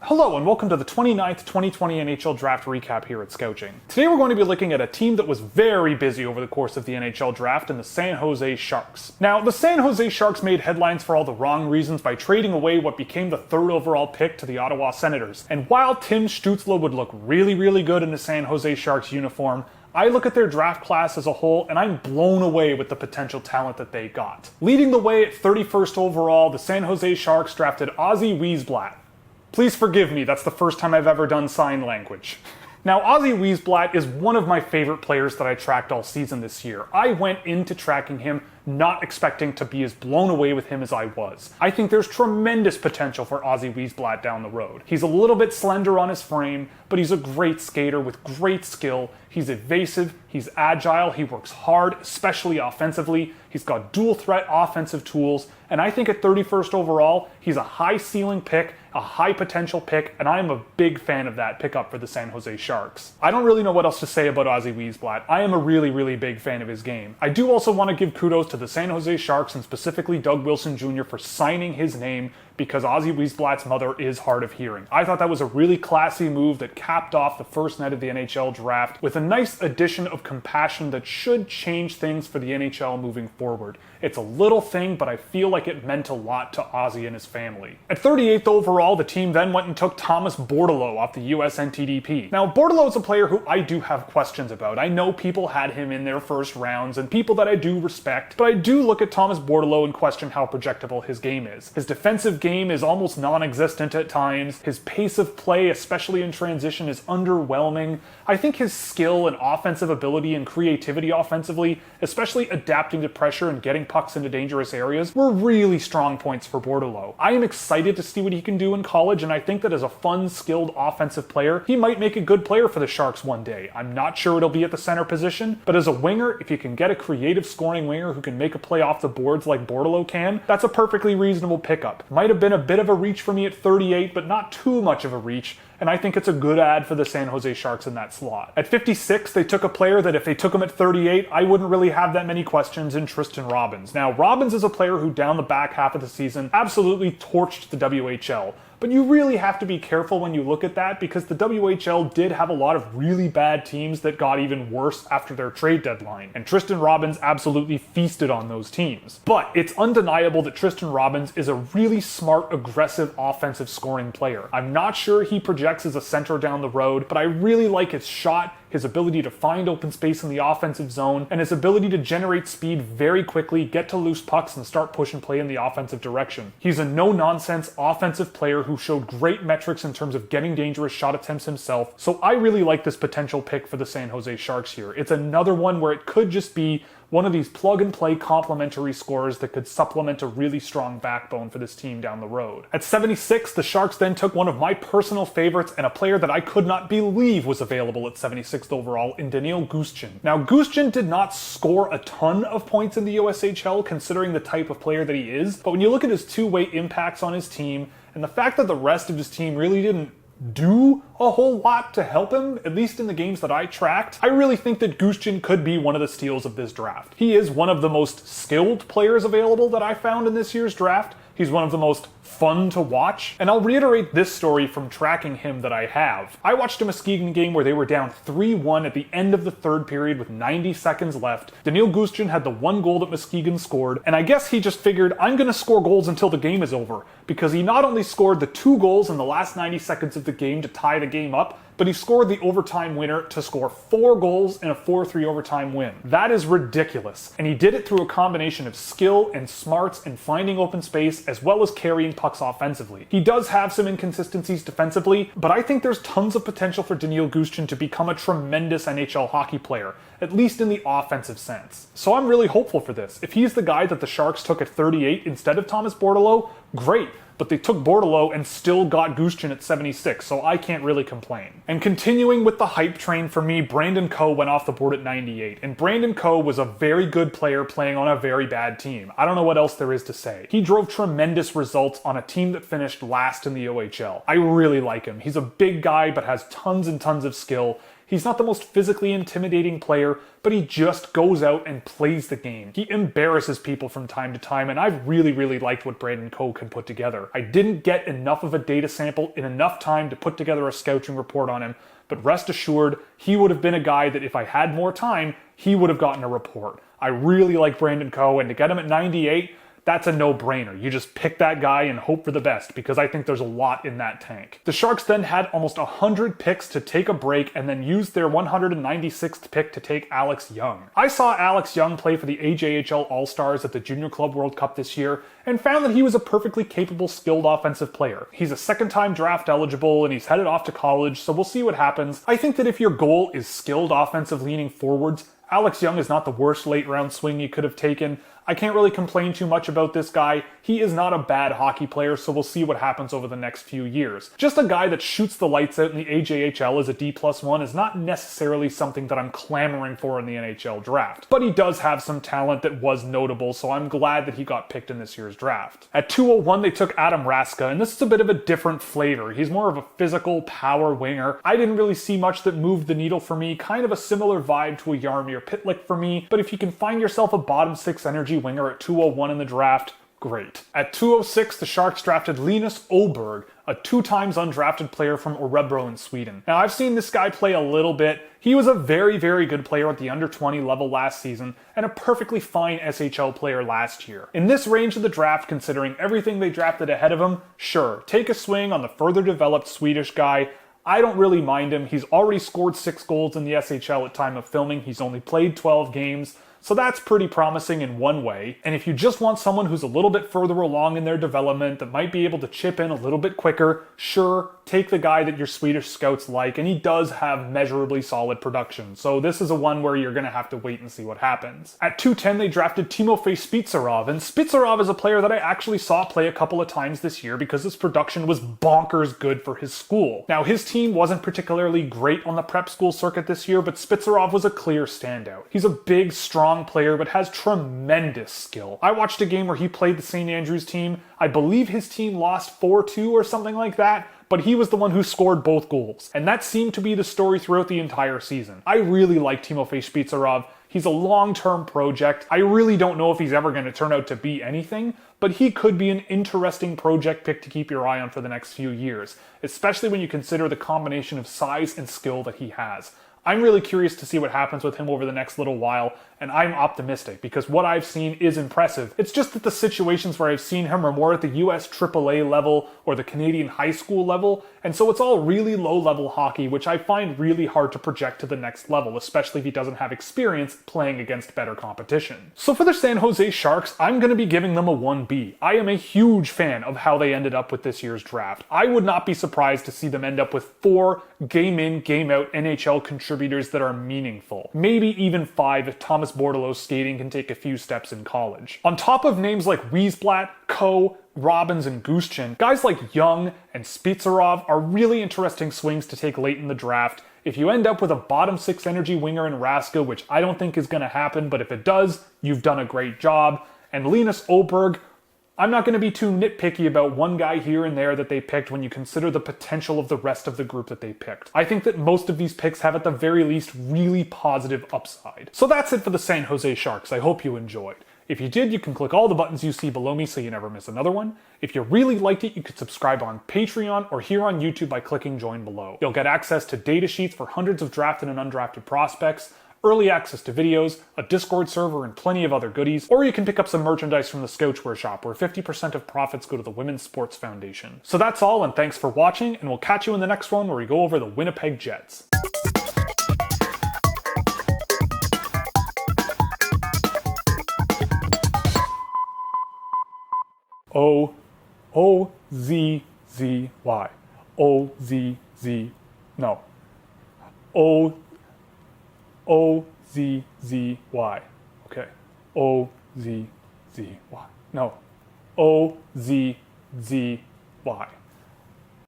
Hello and welcome to the 29th 2020 NHL Draft recap here at Scouching. Today we're going to be looking at a team that was very busy over the course of the NHL Draft, and the San Jose Sharks. Now, the San Jose Sharks made headlines for all the wrong reasons by trading away what became the third overall pick to the Ottawa Senators. And while Tim Stützle would look really good in the San Jose Sharks uniform, I look at their draft class as a whole and I'm blown away with the potential talent that they got. Leading the way at 31st overall, the San Jose Sharks drafted Ozzie Wiesblatt. Please forgive me, that's the first time I've ever done sign language. Now, Ozzie Wiesblatt is one of my favorite players that I tracked all season this year. I went into tracking him not expecting to be as blown away with him as I was. I think there's tremendous potential for Ozzie Wiesblatt down the road. He's a little bit slender on his frame, but he's a great skater with great skill. He's evasive, he's agile, he works hard, especially offensively. He's got dual threat offensive tools, and I think at 31st overall, he's a high ceiling pick, a high potential pick, and I'm a big fan of that pickup for the San Jose Sharks. I don't really know what else to say about Ozzie Wiesblatt. I am a really big fan of his game. I do also want to give kudos to the San Jose Sharks and specifically Doug Wilson Jr. for signing his name because Ozzie Wiesblatt's mother is hard of hearing. I thought that was a really classy move that capped off the first night of the NHL Draft with a nice addition of compassion that should change things for the NHL moving forward. It's a little thing, but I feel like it meant a lot to Ozzie and his family. At 38th overall, the team then went and took Thomas Bordelo off the USNTDP. Now, Bordelo is a player who I do have questions about. I know people had him in their first rounds and people that I do respect, but I do look at Thomas Bordelo and question how projectable his game is. His defensive game is almost non-existent at times. His pace of play, especially in transition, is underwhelming. I think his skill and offensive ability and creativity offensively, especially adapting to pressure and getting pucks into dangerous areas, were really strong points for Bordelo. I am excited to see what he can do in college, and I think that as a fun, skilled offensive player, he might make a good player for the Sharks one day. I'm not sure it'll be at the center position, but as a winger, if you can get a creative scoring winger who can make a play off the boards like Bordelo can, that's a perfectly reasonable pickup. Might have been a bit of a reach for me at 38, but not too much of a reach, and I think it's a good ad for the San Jose Sharks in that slot. At 56, they took a player that if they took him at 38, I wouldn't really have that many questions in Tristan Robinson. Now, Robinson is a player who down the back half of the season absolutely torched the WHL. But you really have to be careful when you look at that because the WHL did have a lot of really bad teams that got even worse after their trade deadline. And Tristan Robinson absolutely feasted on those teams. But it's undeniable that Tristan Robinson is a really smart, aggressive, offensive scoring player. I'm not sure he projects as a center down the road, but I really like his shot, his ability to find open space in the offensive zone, and his ability to generate speed very quickly, get to loose pucks, and start push and play in the offensive direction. He's a no-nonsense offensive player who showed great metrics in terms of getting dangerous shot attempts himself, so I really like this potential pick for the San Jose Sharks here. It's another one where it could just be one of these plug-and-play complementary scorers that could supplement a really strong backbone for this team down the road. At 76, the Sharks then took one of my personal favorites and a player that I could not believe was available at 76th overall in Daniil Gusten. Now, Gusten did not score a ton of points in the USHL considering the type of player that he is, but when you look at his two-way impacts on his team and the fact that the rest of his team really didn't do a whole lot to help him, at least in the games that I tracked, I really think that Gusten could be one of the steals of this draft. He is one of the most skilled players available that I found in this year's draft. He's one of the most fun to watch. And I'll reiterate this story from tracking him that I have. I watched a Muskegon game where they were down 3-1 at the end of the third period with 90 seconds left. Daniil Gusten had the one goal that Muskegon scored, and I guess he just figured, I'm gonna score goals until the game is over, because he not only scored the 2 goals in the last 90 seconds of the game to tie the game up, but he scored the overtime winner to score 4 goals in a 4-3 overtime win. That is ridiculous. And he did it through a combination of skill and smarts and finding open space, as well as carrying pucks offensively. He does have some inconsistencies defensively, but I think there's tons of potential for Daniil Gusten to become a tremendous NHL hockey player, at least in the offensive sense. So I'm really hopeful for this. If he's the guy that the Sharks took at 38 instead of Thomas Bordelo, great. But they took Bordelo and still got Gusten at 76, so I can't really complain. And continuing with the hype train for me, Brandon Coe went off the board at 98, and Brandon Coe was a very good player playing on a very bad team. I don't know what else there is to say. He drove tremendous results on a team that finished last in the OHL. I really like him. He's a big guy but has tons and tons of skill. He's not the most physically intimidating player, but he just goes out and plays the game. He embarrasses people from time to time, and I've really liked what Brandon Coe can put together. I didn't get enough of a data sample in enough time to put together a scouting report on him, but rest assured, he would have been a guy that if I had more time, he would have gotten a report. I really like Brandon Coe, and to get him at 98, that's a no-brainer. You just pick that guy and hope for the best, because I think there's a lot in that tank. The Sharks then had almost 100 picks to take a break and then used their 196th pick to take Alex Young. I saw Alex Young play for the AJHL All-Stars at the Junior Club World Cup this year and found that he was a perfectly capable, skilled offensive player. He's a second-time draft eligible and he's headed off to college, so we'll see what happens. I think that if your goal is skilled offensive-leaning forwards, Alex Young is not the worst late-round swing you could have taken. I can't really complain too much about this guy. He is not a bad hockey player, so we'll see what happens over the next few years. Just a guy that shoots the lights out in the AJHL as a D+1 is not necessarily something that I'm clamoring for in the NHL draft. But he does have some talent that was notable, so I'm glad that he got picked in this year's draft. At 201, they took Adam Raska, and this is a bit of a different flavor. He's more of a physical power winger. I didn't really see much that moved the needle for me, kind of a similar vibe to a Jaromir Pitlick for me, but if you can find yourself a bottom 6 energy winger at 201 in the draft, great. At 206, the Sharks drafted Lukas Oberg, a 2 times undrafted player from Örebro in Sweden. Now, I've seen this guy play a little bit. He was a very good player at the under 20 level last season and a perfectly fine SHL player last year. In this range of the draft, considering everything they drafted ahead of him, sure, take a swing on the further developed Swedish guy. I don't really mind him. He's already scored 6 goals in the SHL at time of filming. He's only played 12 games. So that's pretty promising in one way. And if you just want someone who's a little bit further along in their development that might be able to chip in a little bit quicker, sure, take the guy that your Swedish scouts like, and he does have measurably solid production. So this is a one where you're going to have to wait and see what happens. At 210, they drafted Teemo Pizzerov, and Pizzerov is a player that I actually saw play a couple of times this year because his production was bonkers good for his school. Now, his team wasn't particularly great on the prep school circuit this year, but Pizzerov was a clear standout. He's a big, strong player, but has tremendous skill. I watched a game where he played the St. Andrews team. I believe his team lost 4-2 or something like that, but he was the one who scored both goals. And that seemed to be the story throughout the entire season. I really like Teemo Pizzerov. He's a long-term project. I really don't know if he's ever going to turn out to be anything, but he could be an interesting project pick to keep your eye on for the next few years, especially when you consider the combination of size and skill that he has. I'm really curious to see what happens with him over the next little while, and I'm optimistic because what I've seen is impressive. It's just that the situations where I've seen him are more at the US AAA level or the Canadian high school level, and so it's all really low-level hockey, which I find really hard to project to the next level, especially if he doesn't have experience playing against better competition. So for the San Jose Sharks, I'm going to be giving them a 1B. I am a huge fan of how they ended up with this year's draft. I would not be surprised to see them end up with 4 game-in, game-out NHL contributors that are meaningful. Maybe even 5 if Thomas Bordelo's skating can take a few steps in college. On top of names like Wiesblatt, Coe, Robbins, and Gusten, guys like Young and Pizzerov are really interesting swings to take late in the draft. If you end up with a bottom 6 energy winger in Raska, which I don't think is going to happen, but if it does, you've done a great job. And Lukas Oberg, I'm not going to be too nitpicky about one guy here and there that they picked when you consider the potential of the rest of the group that they picked. I think that most of these picks have at the very least really positive upside. So that's it for the San Jose Sharks. I hope you enjoyed. If you did, you can click all the buttons you see below me so you never miss another one. If you really liked it, you could subscribe on Patreon or here on YouTube by clicking join below. You'll get access to data sheets for hundreds of drafted and undrafted prospects, early access to videos, a Discord server, and plenty of other goodies, or you can pick up some merchandise from the Scouchwear shop, where 50% of profits go to the Women's Sports Foundation. So that's all, and thanks for watching, and we'll catch you in the next one where we go over the Winnipeg Jets. O-Z-Z-Y. O-Z-Z... No. O-Z-Z-Y. Okay. O-Z-Z-Y. No. O-Z-Z-Y.